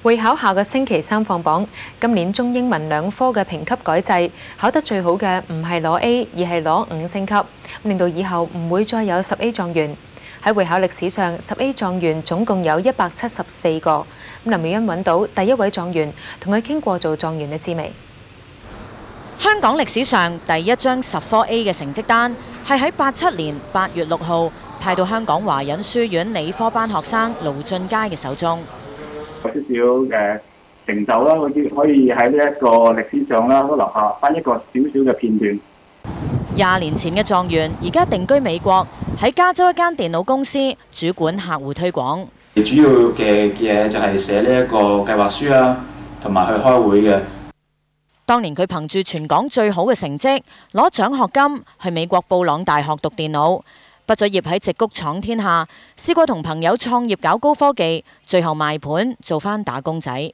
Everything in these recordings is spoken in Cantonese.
會考下個星期3放榜，今年中英文兩科嘅評級改制，考得最好嘅唔係攞 A， 而係攞5星級，令到以後唔會再有10A 狀元。喺會考歷史上，10A 狀元總共有174個。林妙恩揾到第一位狀元，同佢傾過做狀元嘅滋味。香港歷史上第一張10科 A 嘅成績單，係喺87年8月6號派到香港華仁書院理科班學生盧俊佳嘅手中。有少少嘅成就啦，可以喺呢一個歷史上啦，都留下翻一個少少嘅片段。20年前嘅狀元，而家定居美國，喺加州一間電腦公司主管客戶推廣。主要嘅嘢就係寫呢一個計劃書啦，同埋去開會嘅。當年佢憑住全港最好嘅成績，攞獎學金去美國布朗大學讀電腦。畢咗業喺矽谷闖天下，試過同朋友創業搞高科技，最後賣盤做返打工仔。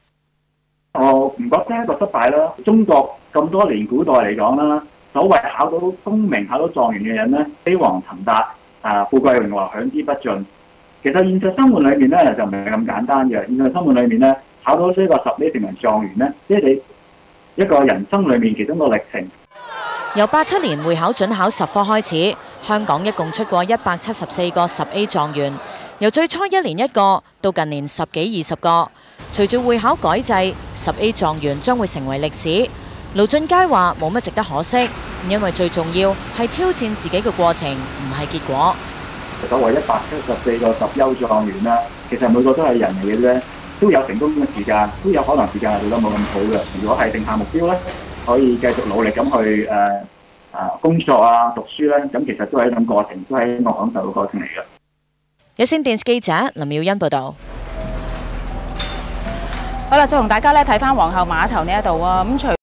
我唔覺得係一個失敗啦。中國咁多年古代嚟講啦，所謂考到功名、考到狀元嘅人呢，飛黃騰達，富貴榮華享之不盡。其實現實生活裏面呢，就唔係咁簡單嘅。現實生活裏面呢，考到呢個10A成為狀元呢，即係你一個人生裏面其中個歷程。由87年會考準考10科開始，香港一共出過174個10A 狀元，由最初1年1個，到近年10幾20個。隨住會考改制，10A 狀元將會成為歷史。盧俊佳話冇乜值得可惜，因為最重要係挑戰自己嘅過程，唔係結果。所謂174個10優狀元啦，其實每個都係人嚟嘅啫，都有成功嘅時間，都有可能時間係做得冇咁好嘅。如果係定下目標咧，可以繼續努力咁去工作啊、讀書咧，咁其實都係一種過程，都係一個享受嘅過程嚟嘅。有線電視記者林妙恩報導。好啦，再同大家咧睇翻皇后碼頭呢一度啊，咁除